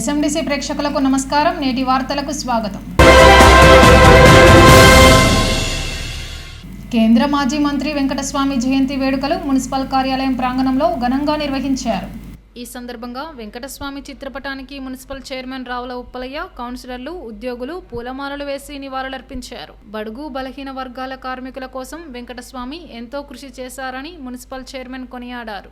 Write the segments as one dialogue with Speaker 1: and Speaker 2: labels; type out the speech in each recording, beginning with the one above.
Speaker 1: SMDC ప్రేక్షకులకు నమస్కారం. నేటి వార్తలకు స్వాగతం. కేంద్ర మాజీ మంత్రి వెంకటస్వామి జయంతి వేడుకలు మున్సిపల్ కార్యాలయం ప్రాంగణంలో ఘనంగా నిర్వహించారు. ఈ సందర్భంగా వెంకటస్వామి చిత్రపటానికి మున్సిపల్ చైర్మన్ రావుల ఉప్పలయ్య, కౌన్సిలర్లు, ఉద్యోగులు పూలమాలలు వేసి నివాళులర్పించారు. బడుగు బలహీన వర్గాల కార్మికుల కోసం వెంకటస్వామి ఎంతో కృషి చేశారని మున్సిపల్ చైర్మన్ కొనియాడారు.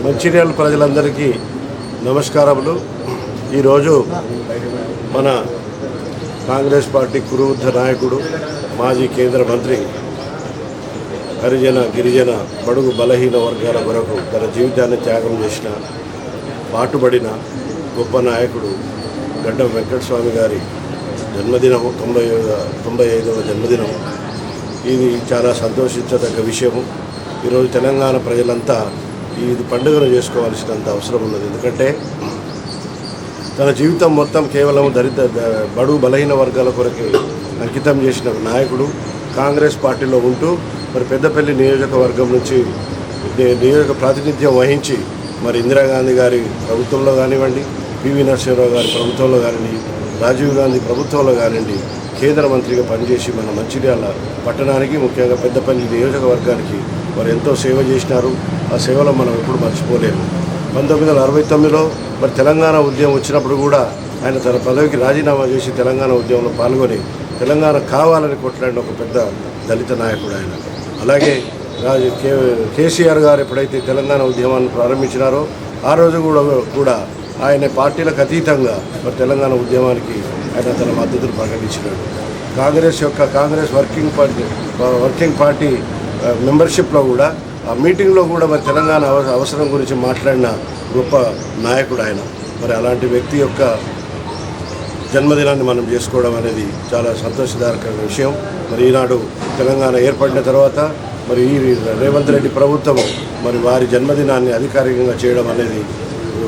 Speaker 2: మంచిర్యాల ప్రజలందరికీ నమస్కారములు. ఈరోజు మన కాంగ్రెస్ పార్టీ కురువృద్ధ నాయకుడు, మాజీ కేంద్ర మంత్రి, హరిజన గిరిజన బడుగు బలహీన వర్గాల కొరకు తన జీవితాన్ని త్యాగం చేసిన, పాటుపడిన గొప్ప నాయకుడు గడ్డం వెంకటస్వామి గారి జన్మదినము, 95వ జన్మదినం. ఇది చాలా సంతోషించదగ్గ విషయము. ఈరోజు తెలంగాణ ప్రజలంతా ఇది పండుగను చేసుకోవాల్సినంత అవసరం ఉన్నది. ఎందుకంటే తన జీవితం మొత్తం కేవలం బడుగు బలహీన వర్గాల కొరకు అంకితం చేసిన నాయకుడు. కాంగ్రెస్ పార్టీలో ఉంటూ మరి పెద్దపల్లి నియోజకవర్గం నుంచి నియోజక ప్రాతినిధ్యం వహించి మరి ఇందిరాగాంధీ గారి ప్రభుత్వంలో కానివ్వండి, పివి నరసింహారావు గారి ప్రభుత్వంలో కానివ్వండి, రాజీవ్ గాంధీ ప్రభుత్వంలో కానివ్వండి, కేంద్ర మంత్రిగా పనిచేసి మన మంచిర్యాల పట్టణానికి, ముఖ్యంగా పెద్దపల్లి నియోజకవర్గానికి మరి ఎంతో సేవ చేసినారు. ఆ సేవలో మనం ఎప్పుడు మర్చిపోలేము. 1969లో మరి తెలంగాణ ఉద్యమం వచ్చినప్పుడు కూడా ఆయన తన పదవికి రాజీనామా చేసి తెలంగాణ ఉద్యమంలో పాల్గొని తెలంగాణ కావాలని కొట్లాడిన ఒక పెద్ద దళిత నాయకుడు ఆయన. అలాగే కేసీఆర్ గారు ఎప్పుడైతే తెలంగాణ ఉద్యమాన్ని ప్రారంభించినారో ఆ రోజు కూడా ఆయన పార్టీలకు అతీతంగా మరి తెలంగాణ ఉద్యమానికి ఆయన తన మద్దతును ప్రకటించినాడు. కాంగ్రెస్ వర్కింగ్ పార్టీ మెంబర్షిప్లో కూడా, ఆ మీటింగ్లో కూడా మరి తెలంగాణ అవసరం గురించి మాట్లాడిన గొప్ప నాయకుడు ఆయన. మరి అలాంటి వ్యక్తి యొక్క జన్మదినాన్ని మనం చేసుకోవడం అనేది చాలా సంతోషదాయకమైన విషయం. మరి ఈనాడు తెలంగాణ ఏర్పడిన తర్వాత మరి ఈ రేవంత్ రెడ్డి ప్రభుత్వం మరి వారి జన్మదినాన్ని అధికారికంగా చేయడం అనేది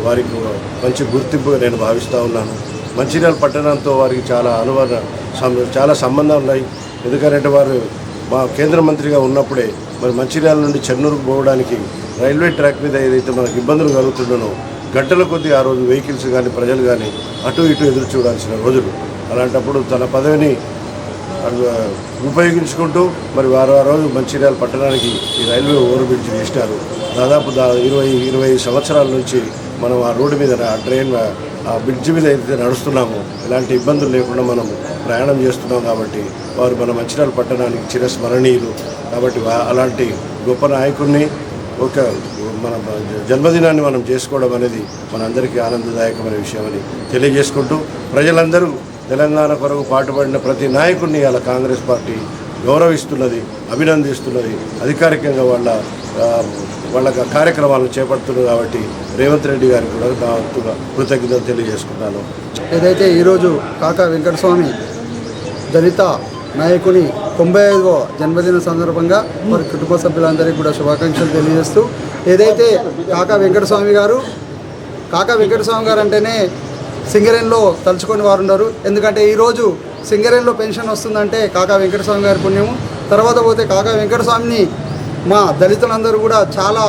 Speaker 2: వారికి మంచి గుర్తింపుగా నేను భావిస్తూ ఉన్నాను. మంచిర్యాల పట్టణంతో వారికి చాలా సంబంధాలు ఉన్నాయి. ఎందుకంటే వారు మా కేంద్ర మంత్రిగా ఉన్నప్పుడే మరి మంచిర్యాల నుండి చెన్నూరుకు పోవడానికి రైల్వే ట్రాక్ మీద ఏదైతే మనకు ఇబ్బందులు కలుగుతుండనో గంటల కొద్దీ ఆ రోజు వెహికల్స్ కానీ ప్రజలు కానీ అటు ఇటు ఎదురు చూడాల్సిన రోజులు. అలాంటప్పుడు తన పదవిని ఉపయోగించుకుంటూ మరి వారు ఆ రోజు మంచిర్యాల పట్టణానికి ఈ రైల్వే ఓవర్ బ్రిడ్జ్ చేసినారు. దాదాపు 20 సంవత్సరాల నుంచి మనం ఆ రోడ్డు మీద ఆ బ్రిడ్జ్ మీద ఏదైతే నడుస్తున్నామో ఎలాంటి ఇబ్బందులు లేకుండా మనం ప్రయాణం చేస్తున్నాం. కాబట్టి వారు మన మంచిర్యాల పట్టణానికి చిరస్మరణీయులు. కాబట్టి అలాంటి గొప్ప నాయకుడిని మన జన్మదినాన్ని మనం చేసుకోవడం అనేది మనందరికీ ఆనందదాయకమైన విషయం అని తెలియజేసుకుంటూ, ప్రజలందరూ తెలంగాణ కొరకు పాటుపడిన ప్రతి నాయకుడిని అలా కాంగ్రెస్ పార్టీ గౌరవిస్తున్నది, అభినందిస్తున్నది. అధికారికంగా వాళ్ళ కార్యక్రమాలను చేపడుతున్నారు. కాబట్టి రేవంత్ రెడ్డి గారికి కూడా కృతజ్ఞతలు తెలియజేసుకున్నాను.
Speaker 3: ఏదైతే ఈరోజు కాకా వెంకటస్వామి దళిత నాయకుని 95వ జన్మదిన సందర్భంగా మరి కుటుంబ సభ్యులందరికీ కూడా శుభాకాంక్షలు తెలియజేస్తూ, ఏదైతే కాకా వెంకటస్వామి గారు అంటేనే సింగరేణిలో తలుచుకొని వారు ఉన్నారు. ఎందుకంటే ఈరోజు సింగరేణిలో పెన్షన్ వస్తుందంటే కాకా వెంకటస్వామి గారి పుణ్యము. తర్వాత పోతే కాకా వెంకటస్వామిని మా దళితులందరూ కూడా చాలా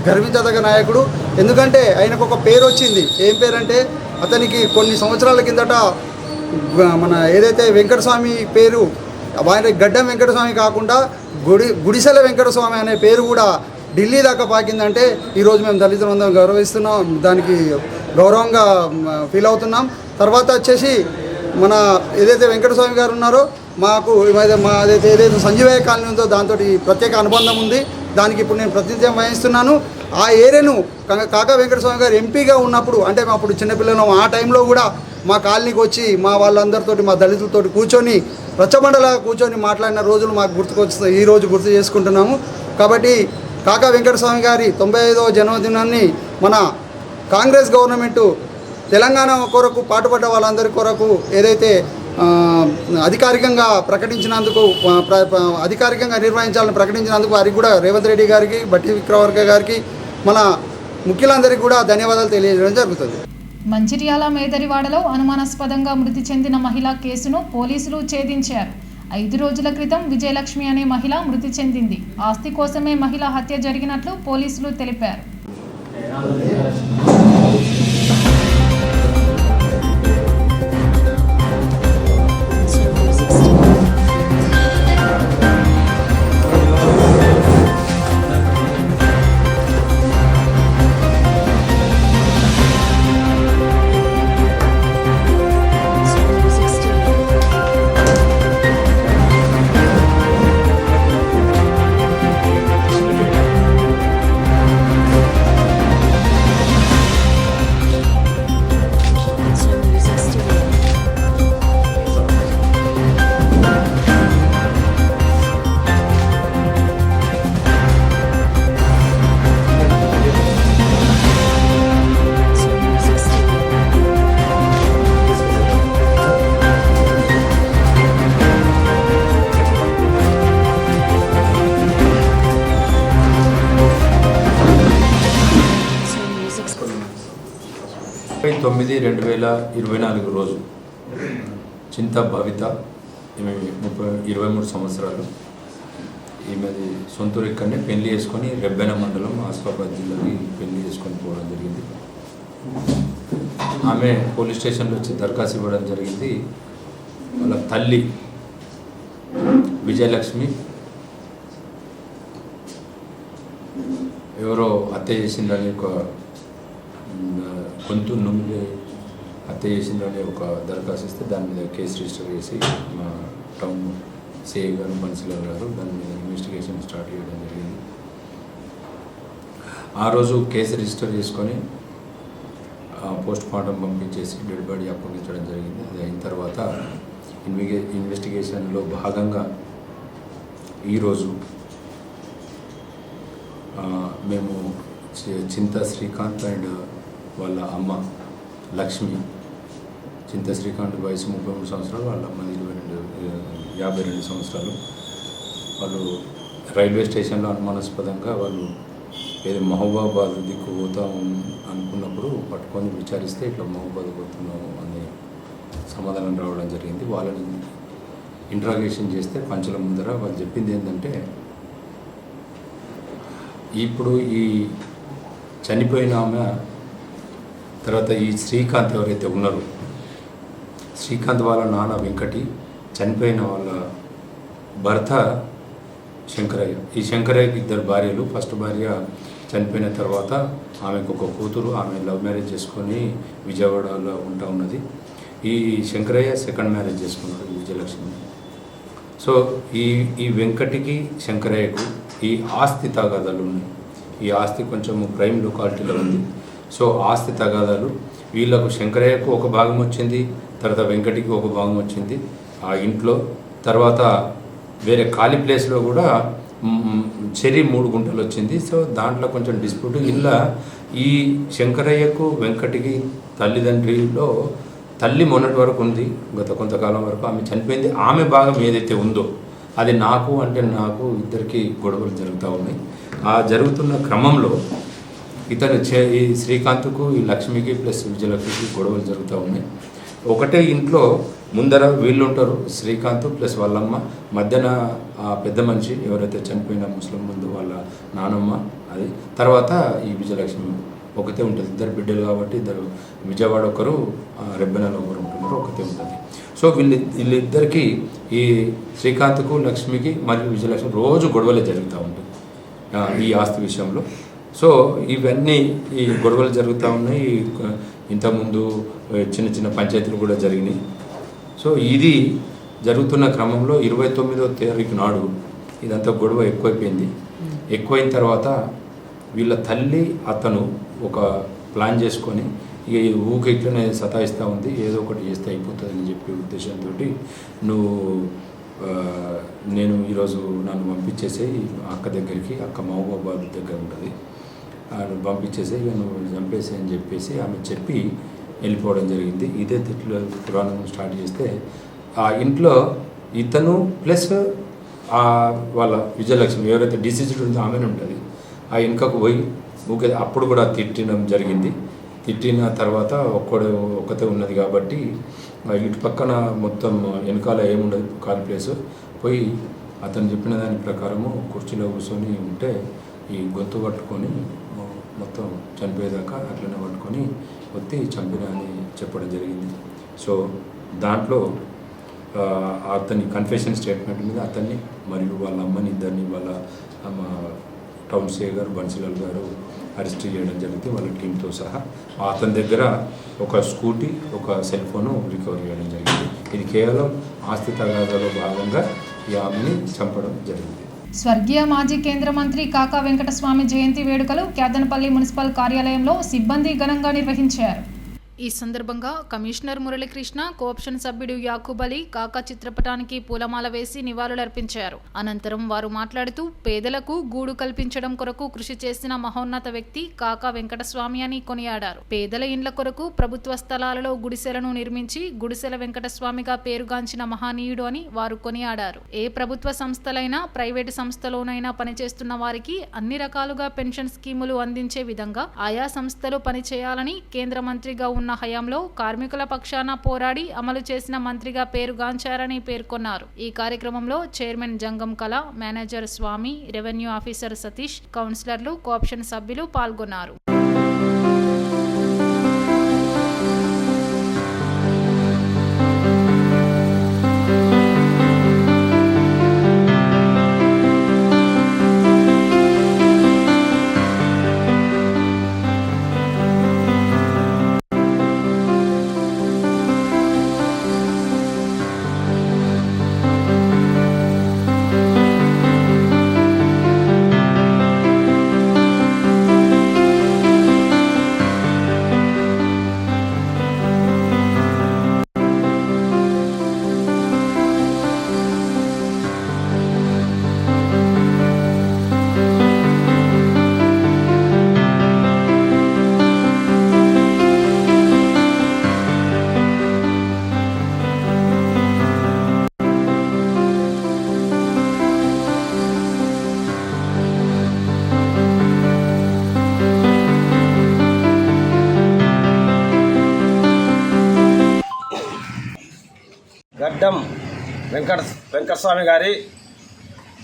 Speaker 3: గర్వించదగ్గ నాయకుడు. ఎందుకంటే ఆయనకు ఒక పేరు వచ్చింది. ఏం పేరంటే, అతనికి కొన్ని సంవత్సరాల కిందట మన ఏదైతే వెంకటస్వామి పేరు ఆయన గడ్డం వెంకటస్వామి కాకుండా గుడిసెల వెంకటస్వామి అనే పేరు కూడా ఢిల్లీ దాకా పాకిందంటే ఈరోజు మేము దళితులందరం గౌరవిస్తున్నాం, దానికి గౌరవంగా ఫీల్ అవుతున్నాం. తర్వాత వచ్చేసి మన ఏదైతే వెంకటస్వామి గారు ఉన్నారో మాకు ఏదైతే సంజీవయ్య కాలనీ ఉందో దాంతో ప్రత్యేక అనుబంధం ఉంది. దానికి ఇప్పుడు నేను ప్రాతినిధ్యం వహిస్తున్నాను. ఆ ఏరియాను కాకా వెంకటస్వామి గారు ఎంపీగా ఉన్నప్పుడు, అంటే అప్పుడు చిన్నపిల్లలు ఆ టైంలో కూడా మా కాలనీకి వచ్చి మా వాళ్ళందరితోటి మా దళితులతో కూర్చొని రచ్చబండలా కూర్చొని మాట్లాడిన రోజులు మాకు గుర్తుకొచ్చి ఈరోజు గుర్తు చేసుకుంటున్నాము. కాబట్టి కాకా వెంకటస్వామి గారి 95వ జన్మదినాన్ని మన కాంగ్రెస్ గవర్నమెంటు తెలంగాణ కొరకు పాటుపడ్డ వాళ్ళందరి కొరకు ఏదైతే అధికారికంగా ప్రకటించినందుకు అధికారికంగా నిర్వహించాలని ప్రకటించినందుకు వారికి కూడా రేవంత్ రెడ్డి గారికి, బట్టి విక్రమార్క గారికి, మన ముఖ్యులందరికీ కూడా ధన్యవాదాలు తెలియజేయడం జరుగుతుంది.
Speaker 1: మంచిర్యాల మేదరివాడలో అనుమానాస్పదంగా మృతి చెందిన మహిళ కేసును పోలీసులు ఛేదించారు. 5 రోజుల క్రితం విజయలక్ష్మి అనే మహిళ మృతి చెందింది. ఆస్తి కోసమే మహిళ హత్య జరిగినట్లు పోలీసులు తెలిపారు.
Speaker 4: తొమ్మిది 2024 రోజు చింత భవిత, ఈమె 23 సంవత్సరాలు. ఈమెది సొంతూరు ఇక్కడనే పెళ్లి చేసుకొని రెబ్బెన మండలం ఆసిఫాబాద్ జిల్లాకి పెళ్లి చేసుకొని పోవడం జరిగింది. ఆమె పోలీస్ స్టేషన్లో వచ్చి దరఖాస్తు ఇవ్వడం జరిగింది. వాళ్ళ తల్లి విజయలక్ష్మి ఎవరో హత్య చేసిందని ఒక గొంతు నుండి హత్య చేసిందని ఒక దరఖాస్తు ఇస్తే దాని మీద కేసు రిజిస్టర్ చేసి మా టౌన్ సిఐ గారు, బన్సిలాల్ గారు దాని మీద ఇన్వెస్టిగేషన్ స్టార్ట్ చేయడం జరిగింది. ఆ రోజు కేసు రిజిస్టర్ చేసుకొని పోస్ట్ మార్టం పంపించేసి డెడ్ బాడీ అప్పగించడం జరిగింది. అది అయిన తర్వాత ఇన్వెస్టిగేషన్లో భాగంగా ఈరోజు మేము చింత శ్రీకాంత్ అండ్ వాళ్ళ అమ్మ లక్ష్మి, చింత శ్రీకాంత్ వయసు 33 సంవత్సరాలు, వాళ్ళ అమ్మ 52 సంవత్సరాలు. వాళ్ళు రైల్వే స్టేషన్లో అనుమానాస్పదంగా వాళ్ళు ఏదో మహబూబాబాద్ దిక్కు పోతాం అనుకున్నప్పుడు పట్టుకొని విచారిస్తే ఇట్లా మహబూబాబాద్ పోతున్నాము అనే సమాధానం రావడం జరిగింది. వాళ్ళని ఇంట్రాగేషన్ చేస్తే పంచుల ముందర వాళ్ళు చెప్పింది ఏంటంటే, ఇప్పుడు ఈ చనిపోయిన ఆమె తర్వాత ఈ శ్రీకాంత్ ఎవరైతే ఉన్నారో, శ్రీకాంత్ వాళ్ళ నాన్న వెంకటి, చనిపోయిన వాళ్ళ భర్త శంకరయ్య. ఈ శంకరయ్యకి 2 భార్యలు. ఫస్ట్ భార్య చనిపోయిన తర్వాత ఆమెకు ఒక కూతురు, ఆమె లవ్ మ్యారేజ్ చేసుకొని విజయవాడలో ఉంటా ఉన్నది. ఈ శంకరయ్య సెకండ్ మ్యారేజ్ చేసుకున్నాడు విజయలక్ష్మి. సో ఈ వెంకటికి శంకరయ్యకు ఈ ఆస్తి తగాదాలు ఉన్నాయి. ఈ ఆస్తి కొంచెం ప్రైమ్ లొకాలిటీలో ఉంది. సో ఆస్తి తగాదాలు వీళ్ళకు శంకరయ్యకు ఒక భాగం వచ్చింది, తర్వాత వెంకటికి ఒక భాగం వచ్చింది ఆ ఇంట్లో. తర్వాత వేరే ఖాళీ ప్లేస్లో కూడా చెరి 3 గుంటలు వచ్చింది. సో దాంట్లో కొంచెం డిస్ప్యూట్. ఇలా ఈ శంకరయ్యకు వెంకటికి తల్లిదండ్రిలో తల్లి మొన్నటి వరకు ఉంది, గత కొంతకాలం వరకు ఆమె చనిపోయింది. ఆమె భాగం ఏదైతే ఉందో అది నాకు ఇద్దరికి గొడవలు జరుగుతూ ఉన్నాయి. ఆ జరుగుతున్న క్రమంలో ఈ శ్రీకాంత్కు, ఈ లక్ష్మికి ప్లస్ విజయలక్ష్మికి గొడవలు జరుగుతూ ఉన్నాయి. ఒకటే ఇంట్లో ముందర వీళ్ళు ఉంటారు, శ్రీకాంత్ ప్లస్ వాళ్ళమ్మ, మధ్యన ఆ పెద్ద మనిషి ఎవరైతే చనిపోయిన ముస్లిం ముందు వాళ్ళ నానమ్మ, అది తర్వాత ఈ విజయలక్ష్మి ఒకతే ఉంటుంది. 2 బిడ్డలు కాబట్టి 2 విజయవాడ ఒకరు, రెబ్బెనలో ఒకరు ఉంటున్నారు, ఒకతే ఉంటుంది. సో వీళ్ళిద్దరికీ ఈ శ్రీకాంత్కు, లక్ష్మికి మరియు విజయలక్ష్మి రోజు గొడవలే జరుగుతూ ఉంటుంది. ఈ ఆస్తి విషయంలో. సో ఇవన్నీ ఈ గొడవలు జరుగుతూ ఉన్నాయి. ఇంతకుముందు చిన్న చిన్న పంచాయతీలు కూడా జరిగినాయి. సో ఇది జరుగుతున్న క్రమంలో 29వ తారీఖు నాడు ఇదంతా గొడవ ఎక్కువైపోయింది. ఎక్కువైన తర్వాత వీళ్ళ తల్లి అతను ఒక ప్లాన్ చేసుకొని ఇక ఊరికి ఇట్లనే సతాయిస్తూ ఉంది, ఏదో ఒకటి చేస్తే అయిపోతుందని చెప్పే ఉద్దేశంతో నేను ఈరోజు నన్ను పంపించేసి అక్క దగ్గరికి, అక్క మహబూబాబాద్ దగ్గర ఉంటుంది, పంపించేసి ఇక నువ్వు చంపేసి అని చెప్పేసి ఆమె చెప్పి వెళ్ళిపోవడం జరిగింది. ఇదే తిట్లు పురాణం స్టార్ట్ చేస్తే ఆ ఇంట్లో ఇతను ప్లస్ వాళ్ళ విజయలక్ష్మి ఎవరైతే డిసీజ్డ్ ఉందో ఆమెనే ఉంటుంది. ఆ వెనుకకు పోయి ఊకే అప్పుడు కూడా తిట్టడం జరిగింది. తిట్టిన తర్వాత ఒక్కతే ఉన్నది కాబట్టి ఇటు పక్కన మొత్తం వెనకాల ఏముండదు ఖాళీ ప్లేస్, పోయి అతను చెప్పిన దాని ప్రకారము కుర్చీలో కూర్చొని ఉంటే ఈ గొంతు పట్టుకొని మొత్తం చనిపోయేదాకా అట్లనే పట్టుకొని వచ్చి చంపిన అని చెప్పడం జరిగింది. సో దాంట్లో అతని కన్ఫెషన్ స్టేట్మెంట్ మీద అతన్ని మరియు వాళ్ళ అమ్మని ఇద్దరిని వాళ్ళ అమ్మ టౌన్ సే గారు బన్సిలాల్ గారు అరెస్ట్ చేయడం జరిగింది వాళ్ళ టీంతో సహా. అతని దగ్గర ఒక స్కూటీ, ఒక సెల్ ఫోను రికవర్ చేయడం జరిగింది. ఇది కేవలం ఆస్తి తగాదాలో భాగంగా ఈ ఆమెని చంపడం జరిగింది.
Speaker 1: స్వర్గీయ మాజీ కేంద్ర మంత్రి కాకా వెంకటస్వామి జయంతి వేడుకలు క్యాదనపల్లి మున్సిపల్ కార్యాలయంలో సిబ్బంది ఘనంగా నిర్వహించారు. ఈ సందర్భంగా కమిషనర్ మురళీకృష్ణ, కోఆప్షన్ సభ్యుడు యాకూబ్ అలీ కాకా చిత్రపటానికి పూలమాల వేసి నివాళులర్పించారు. అనంతరం వారు మాట్లాడుతూ పేదలకు గూడు కల్పించడం కొరకు కృషి చేసిన మహోన్నత వ్యక్తి కాకా వెంకటస్వామి అని కొనియాడారు. పేదల ఇండ్ల కొరకు ప్రభుత్వ స్థలాలలో గుడిసెలను నిర్మించి గుడిసెల వెంకటస్వామిగా పేరుగాంచిన మహనీయుడు అని వారు కొనియాడారు. ఏ ప్రభుత్వ సంస్థలైనా ప్రైవేటు సంస్థలోనైనా పనిచేస్తున్న వారికి అన్ని రకాలుగా పెన్షన్ స్కీములు అందించే విధంగా ఆయా సంస్థలు పనిచేయాలని కేంద్ర మంత్రిగా ఉన్న హయాంలో కార్మికుల పక్షాన పోరాడి అమలు చేసిన మంత్రిగా పేరుగాంచారని పేర్కొన్నారు. ఈ కార్యక్రమంలో చైర్మన్ జంగం కళ, మేనేజర్ స్వామి, రెవెన్యూ ఆఫీసర్ సతీష్, కౌన్సిలర్లు, కోఆప్షన్ సభ్యులు పాల్గొన్నారు.
Speaker 5: గడ్డం వెంకటస్వామి గారి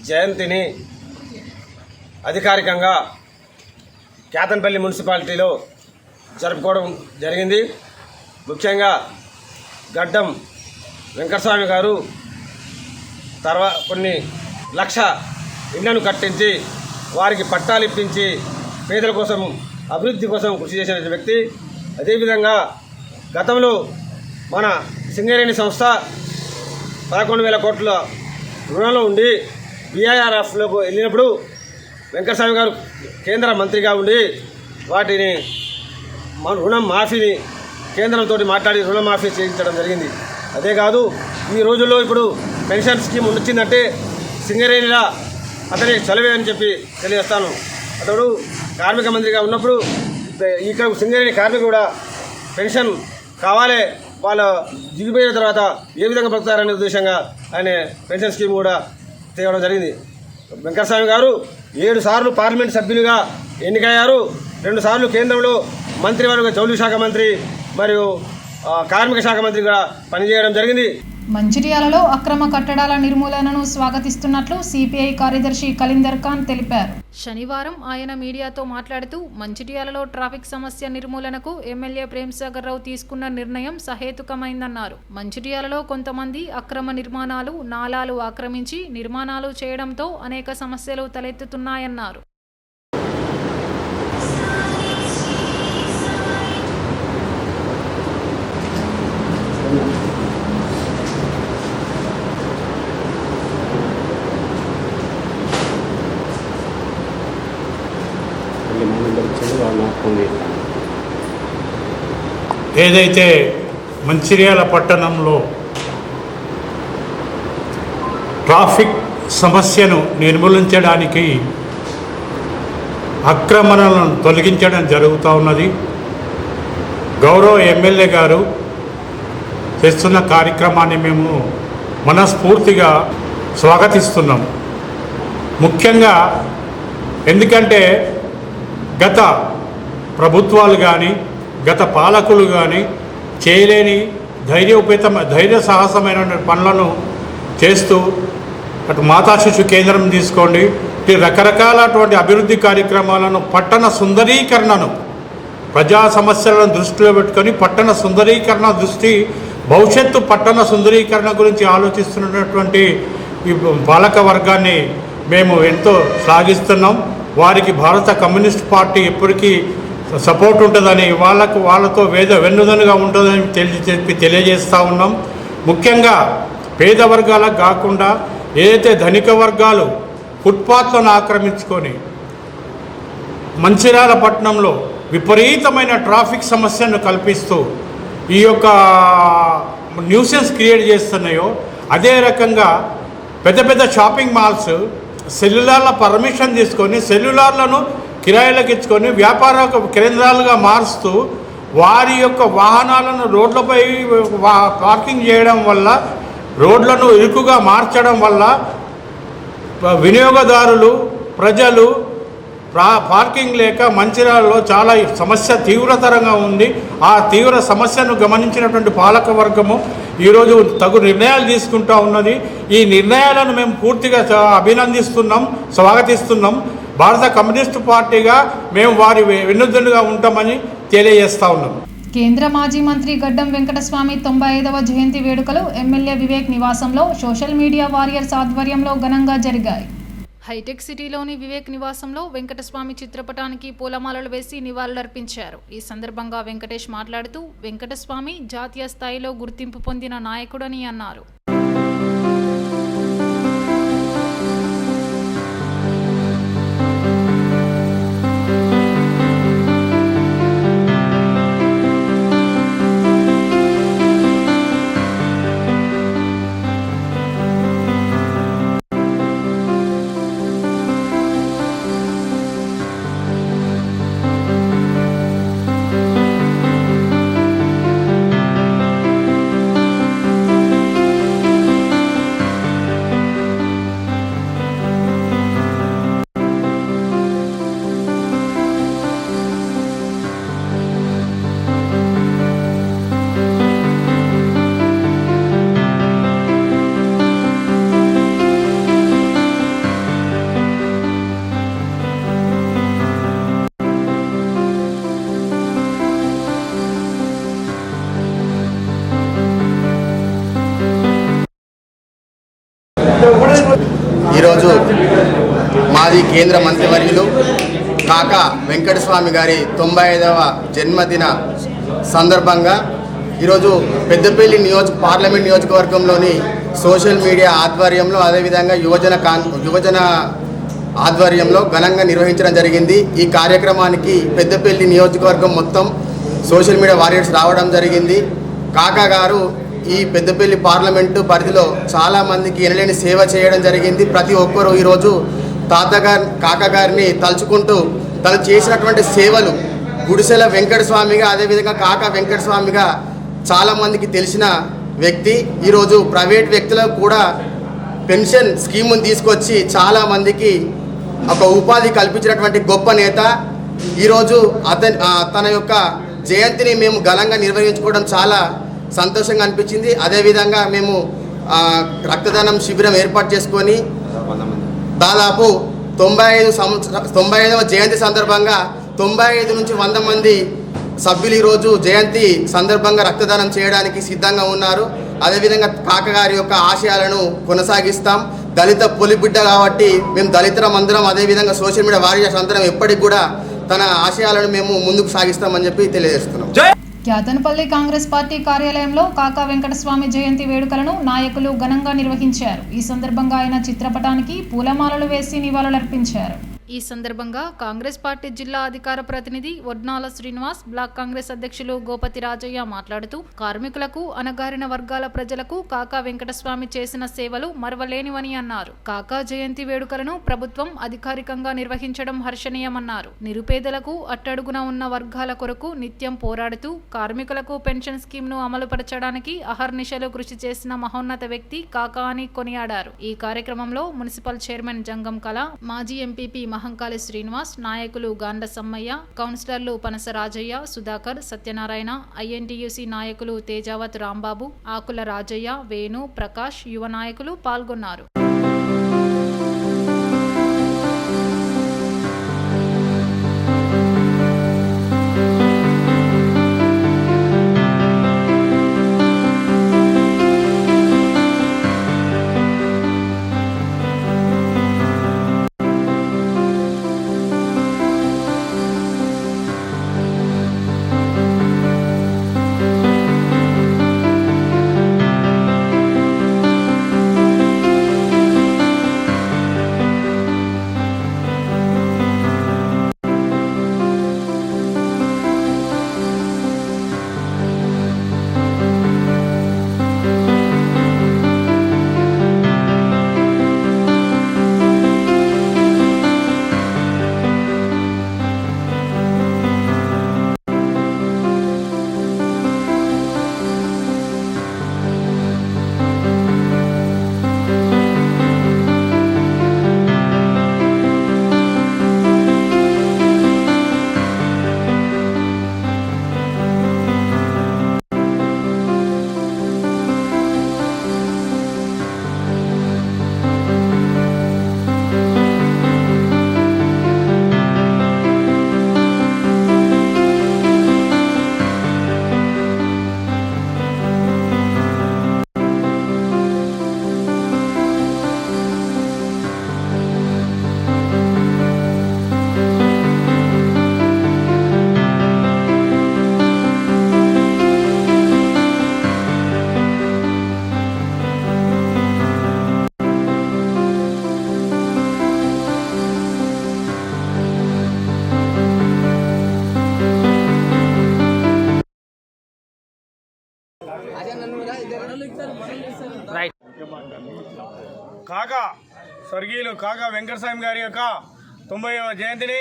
Speaker 5: జయంతిని అధికారికంగా క్యాదనపల్లి మున్సిపాలిటీలో జరుపుకోవడం జరిగింది. ముఖ్యంగా గడ్డం వెంకటస్వామి గారు కొన్ని లక్ష ఇళ్లను కట్టించి వారికి పట్టాలు ఇప్పించి పేదల కోసం అభివృద్ధి కోసం కృషి చేసిన వ్యక్తి. అదేవిధంగా గతంలో మన సింగరేణి సంస్థ 11,000 కోట్ల రుణంలో ఉండి బీఐఆర్ఎఫ్లోకి వెళ్ళినప్పుడు వెంకటస్వామి గారు కేంద్ర మంత్రిగా ఉండి వాటిని రుణం మాఫీని కేంద్రంతో మాట్లాడి రుణమాఫీ చేయించడం జరిగింది. అదే కాదు, ఈ రోజుల్లో ఇప్పుడు పెన్షన్ స్కీమ్ వచ్చిందంటే సింగరేణిలా అతని చలవే అని చెప్పి తెలియజేస్తాను. అతడు కార్మిక మంత్రిగా ఉన్నప్పుడు ఇక్కడ సింగరేణి కార్మికులు కూడా పెన్షన్ కావాలి, వాళ్ళు దిగిపోయిన తర్వాత ఏ విధంగా బతుకుతారనే ఉద్దేశంగా ఆయన పెన్షన్ స్కీమ్ కూడా తేవడం జరిగింది. వెంకటస్వామి గారు 7 సార్లు పార్లమెంట్ సభ్యులుగా ఎన్నికయ్యారు. 2 సార్లు కేంద్రంలో మంత్రివర్గ జౌళి శాఖ మంత్రి మరియు కార్మిక శాఖ మంత్రిగా పనిచేయడం జరిగింది.
Speaker 1: మంచిర్యాలలో అక్రమ కట్టడాల నిర్మూలనను స్వాగతిస్తున్నట్లు సిపిఐ కార్యదర్శి కలీందర్ ఖాన్ తెలిపారు. శనివారం ఆయన మీడియాతో మాట్లాడుతూ మంచిర్యాలలో ట్రాఫిక్ సమస్య నిర్మూలనకు ఎమ్మెల్యే ప్రేమ్సాగర్ రావు తీసుకున్న నిర్ణయం సహేతుకమైందన్నారు. మంచిర్యాలలో కొంతమంది అక్రమ నిర్మాణాలు, నాలాలు ఆక్రమించి నిర్మాణాలు చేయడంతో అనేక సమస్యలు తలెత్తుతున్నాయన్నారు.
Speaker 6: ఏదైతే మంచిర్యాల పట్టణంలో ట్రాఫిక్ సమస్యను నిర్మూలించడానికి అక్రమణలను తొలగించడం జరుగుతూ ఉన్నది. గౌరవ ఎమ్మెల్యే గారు చేస్తున్న కార్యక్రమాన్ని మేము మనస్ఫూర్తిగా స్వాగతిస్తున్నాం. ముఖ్యంగా ఎందుకంటే గత ప్రభుత్వాలు కానీ గత పాలకులు కానీ చేయలేని ధైర్య సాహసమైన పనులను చేస్తూ అటు మాతా శిశు కేంద్రం తీసుకోండి, ఇటు రకరకాలటువంటి అభివృద్ధి కార్యక్రమాలను, పట్టణ సుందరీకరణను, ప్రజా సమస్యలను దృష్టిలో పెట్టుకొని పట్టణ సుందరీకరణ భవిష్యత్తు పట్టణ సుందరీకరణ గురించి ఆలోచిస్తున్నటువంటి ఈ పాలక వర్గాన్ని మేము ఎంతో శ్లాఘిస్తున్నాం. వారికి భారత కమ్యూనిస్ట్ పార్టీ ఎప్పటికీ సపోర్ట్ ఉంటుందని, వాళ్ళతో వెన్నుదన్నుగా ఉంటుందని తెలియజేస్తూ ఉన్నాం. ముఖ్యంగా పేద వర్గాలకు కాకుండా ఏదైతే ధనిక వర్గాలు ఫుట్పాత్లను ఆక్రమించుకొని మంచిర్యాల పట్టణంలో విపరీతమైన ట్రాఫిక్ సమస్యను కల్పిస్తూ ఈ యొక్క న్యూసెన్స్ క్రియేట్ చేస్తున్నాయో, అదే రకంగా పెద్ద పెద్ద షాపింగ్ మాల్స్ సెల్యులార్ల పర్మిషన్ తీసుకొని సెల్యులార్లను కిరాయిలకు ఇచ్చుకొని వ్యాపార కేంద్రాలుగా మారుస్తూ వారి యొక్క వాహనాలను రోడ్లపై పార్కింగ్ చేయడం వల్ల, రోడ్లను ఇరుకుగా మార్చడం వల్ల వినియోగదారులు, ప్రజలు పార్కింగ్ లేక మంచిర్యాలలో చాలా సమస్య తీవ్రతరంగా ఉంది. ఆ తీవ్ర సమస్యను గమనించినటువంటి పాలక వర్గము ఈరోజు తగు నిర్ణయాలు తీసుకుంటూ ఉన్నది. ఈ నిర్ణయాలను మేము పూర్తిగా అభినందిస్తున్నాం, స్వాగతిస్తున్నాం. భారత కమ్యూనిస్టు పార్టీగా మేము వారి వెన్నుదన్నుగా ఉంటామని తెలియజేస్తూ ఉన్నాం.
Speaker 1: కేంద్ర మాజీ మంత్రి గడ్డం వెంకటస్వామి 95వ జయంతి వేడుకలు ఎమ్మెల్యే వివేక్ నివాసంలో సోషల్ మీడియా వారియర్స్ ఆధ్వర్యంలో ఘనంగా జరిగాయి. హైటెక్ సిటీలోని వివేక్ నివాసంలో వెంకటస్వామి చిత్రపటానికి పూలమాలలు వేసి నివాళులర్పించారు. ఈ సందర్భంగా వెంకటేష్ మాట్లాడుతూ వెంకటస్వామి జాతీయ స్థాయిలో గుర్తింపు పొందిన నాయకుడని అన్నారు.
Speaker 7: ఈరోజు మాజీ కేంద్ర మంత్రివర్యులు కాకా వెంకటస్వామి గారి 95వ జన్మదిన సందర్భంగా ఈరోజు పెద్దపల్లి పార్లమెంట్ నియోజకవర్గంలోని సోషల్ మీడియా ఆధ్వర్యంలో, అదేవిధంగా యువజన ఆధ్వర్యంలో ఘనంగా నిర్వహించడం జరిగింది. ఈ కార్యక్రమానికి పెద్దపల్లి నియోజకవర్గం మొత్తం సోషల్ మీడియా వారియర్స్ రావడం జరిగింది. కాకా గారు ఈ పెద్దపల్లి పార్లమెంటు పరిధిలో చాలామందికి ఎనలేని సేవ చేయడం జరిగింది. ప్రతి ఒక్కరూ ఈరోజు కాకా గారిని తలుచుకుంటూ తను చేసినటువంటి సేవలు గుడిసెల వెంకటస్వామిగా, అదేవిధంగా కాకా వెంకటస్వామిగా చాలామందికి తెలిసిన వ్యక్తి. ఈరోజు ప్రైవేట్ వ్యక్తులకు కూడా పెన్షన్ స్కీమును తీసుకొచ్చి చాలామందికి ఒక ఉపాధి కల్పించినటువంటి గొప్ప నేత. ఈరోజు తన యొక్క జయంతిని మేము ఘనంగా నిర్వహించుకోవడం చాలా సంతోషంగా అనిపించింది. అదేవిధంగా మేము రక్తదానం శిబిరం ఏర్పాటు చేసుకొని దాదాపు 95వ జయంతి సందర్భంగా 95 నుంచి 100 మంది సభ్యులు ఈరోజు జయంతి సందర్భంగా రక్తదానం చేయడానికి సిద్ధంగా ఉన్నారు. అదేవిధంగా కాకా గారి యొక్క ఆశయాలను కొనసాగిస్తాం. దళిత పొలిబిడ్డ కాబట్టి మేము దళితులం అందరం, అదేవిధంగా సోషల్ మీడియా వారియర్స్ అందరం ఎప్పటికి కూడా తన ఆశయాలను మేము ముందుకు సాగిస్తామని చెప్పి తెలియజేస్తున్నాం.
Speaker 1: యాదనపల్లి కాంగ్రెస్ పార్టీ కార్యాలయంలో కాకా వెంకటస్వామి జయంతి వేడుకలను నాయకులు ఘనంగా నిర్వహించారు. ఈ సందర్భంగా ఆయన చిత్రపటానికి పూలమాలలు వేసి నివాళులర్పించారు. ఈ సందర్భంగా కాంగ్రెస్ పార్టీ జిల్లా అధికార ప్రతినిధి వడ్నాల శ్రీనివాస్, బ్లాక్ కాంగ్రెస్ అధ్యక్షులు గోపతి రాజయ్య మాట్లాడుతూ కార్మికులకు, అణగారిన వర్గాల ప్రజలకు కాకా వెంకటస్వామి చేసిన సేవలు మరవలేనివని అన్నారు. కాకా జయంతి వేడుకలను ప్రభుత్వం అధికారికంగా నిర్వహించడం హర్షణీయమన్నారు. నిరుపేదలకు, అట్టడుగున ఉన్న వర్గాల కొరకు నిత్యం పోరాడుతూ కార్మికులకు పెన్షన్ స్కీమ్ను అమలుపరచడానికి అహర్నిశలు కృషి చేసిన మహోన్నత వ్యక్తి కాకా అని కొనియాడారు. ఈ కార్యక్రమంలో మున్సిపల్ చైర్మన్ జంగం కళ, మాజీ ఎంపీపీ మహంకాళి శ్రీనివాస్, నాయకులు గాండ సమ్మయ్య, కౌన్సిలర్లు పనస రాజయ్య, సుధాకర్, సత్యనారాయణ, ఐఎన్టీయూసీ నాయకులు తేజావత్ రాంబాబు, ఆకుల రాజయ్య, వేణు, ప్రకాష్, యువ నాయకులు పాల్గొన్నారు.
Speaker 5: కాకా స్వర్గీయులు కాకా వెంకటస్వామి గారి యొక్క 90వ జయంతిని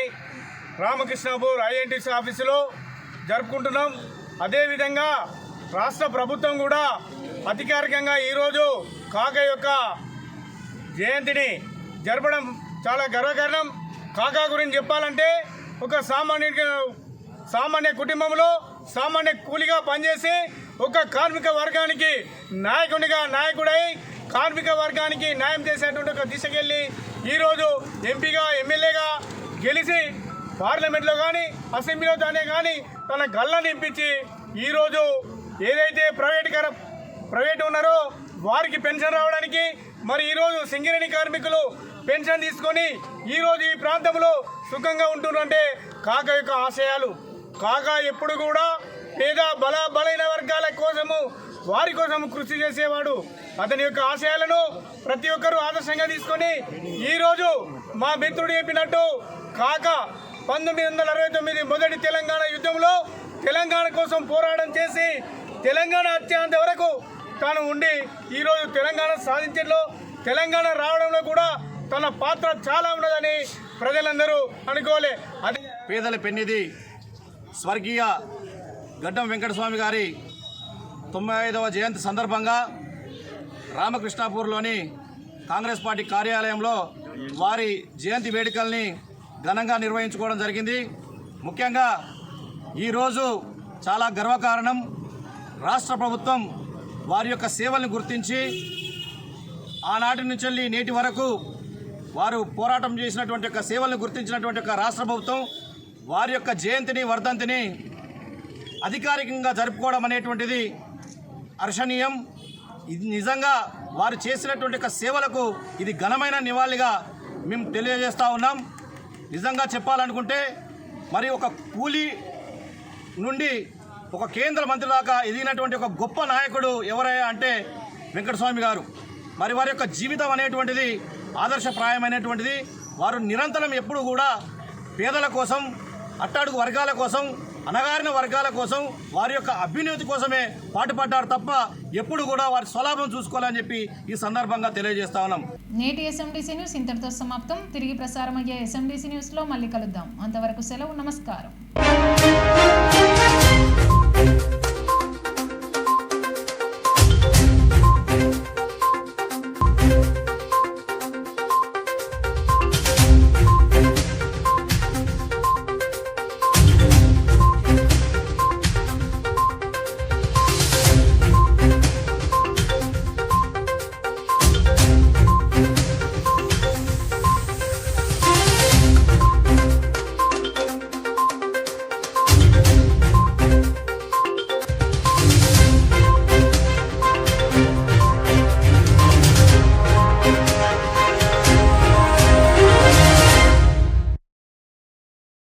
Speaker 5: రామకృష్ణాపూర్ ఐఎన్టీసీ ఆఫీసులో జరుపుకుంటున్నాం. అదేవిధంగా రాష్ట్ర ప్రభుత్వం కూడా అధికారికంగా ఈరోజు కాకా యొక్క జయంతిని జరపడం చాలా గర్వకారణం. కాకా గురించి చెప్పాలంటే ఒక సామాన్య కుటుంబంలో సామాన్య కూలిగా పనిచేసి ఒక కార్మిక వర్గానికి నాయకుడై కార్మిక వర్గానికి న్యాయం చేసేటువంటి ఒక దిశకెళ్ళి ఈరోజు ఎంపీగా ఎమ్మెల్యేగా గెలిచి పార్లమెంట్లో కానీ అసెంబ్లీలోనే కానీ తన గల్లా నింపించి ఈరోజు ఏదైతే ప్రైవేట్ ఉన్నారో వారికి పెన్షన్ రావడానికి మరి ఈరోజు సింగరేణి కార్మికులు పెన్షన్ తీసుకొని ఈరోజు ఈ ప్రాంతంలో సుఖంగా ఉంటున్నారంటే కాకా యొక్క ఆశయాలు. కాకా ఎప్పుడు కూడా పేద బలైన వర్గాల కోసము వారి కోసం కృషి చేసేవాడు. అతని యొక్క ఆశయాలను ప్రతి ఒక్కరూ ఆదర్శంగా తీసుకొని ఈరోజు మా మిత్రుడు చెప్పినట్టు కాకా 1969 మొదటి తెలంగాణ యుద్ధంలో తెలంగాణ కోసం పోరాటం చేసి తెలంగాణ వచ్చేంత వరకు తాను ఉండి ఈరోజు తెలంగాణ సాధించడంలో తెలంగాణ రావడంలో కూడా తన పాత్ర చాలా ఉన్నదని ప్రజలందరూ అనుకోలే. అది
Speaker 8: పేదల పెన్నిధి స్వర్గీయ గడ్డం వెంకటస్వామి గారి 95వ జయంతి సందర్భంగా రామకృష్ణాపూర్లోని కాంగ్రెస్ పార్టీ కార్యాలయంలో వారి జయంతి వేడుకల్ని ఘనంగా నిర్వహించుకోవడం జరిగింది. ముఖ్యంగా ఈరోజు చాలా గర్వకారణం. రాష్ట్ర ప్రభుత్వం వారి యొక్క సేవల్ని గుర్తించి ఆనాటి నుంచి నేటి వరకు వారు పోరాటం చేసినటువంటి యొక్క సేవలను గుర్తించినటువంటి యొక్క రాష్ట్ర ప్రభుత్వం వారి యొక్క జయంతిని వర్ధంతిని అధికారికంగా జరుపుకోవడం అనేటువంటిది హర్షణీయం. ఇది నిజంగా వారు చేసినటువంటి యొక్క సేవలకు ఇది ఘనమైన నివాళిగా మేము తెలియజేస్తూ ఉన్నాం. నిజంగా చెప్పాలనుకుంటే మరి ఒక కూలీ నుండి ఒక కేంద్ర మంత్రి దాకా ఎదిగినటువంటి ఒక గొప్ప నాయకుడు ఎవరయ్యా అంటే వెంకటస్వామి గారు. మరి వారి యొక్క జీవితం అనేటువంటిది ఆదర్శప్రాయమైనటువంటిది. వారు నిరంతరం ఎప్పుడు కూడా పేదల కోసం, అట్టడుగు వర్గాల కోసం, అణగారిన వర్గాల కోసం, వారి యొక్క అభ్యున్నతి కోసమే పాటుపడ్డారు తప్ప ఎప్పుడు కూడా వారి స్వలాభం చూసుకోవాలని చెప్పి ఈ సందర్భంగా తెలియజేస్తా ఉన్నాం.
Speaker 1: నేటి ఎస్ఎండిసి న్యూస్ ఇంతటితో సమాప్తం. తిరిగి ప్రసారమయ్యే ఎస్ఎండిసి న్యూస్లో మళ్ళీ కలుద్దాం. అంతవరకు సెలవు. నమస్కారం.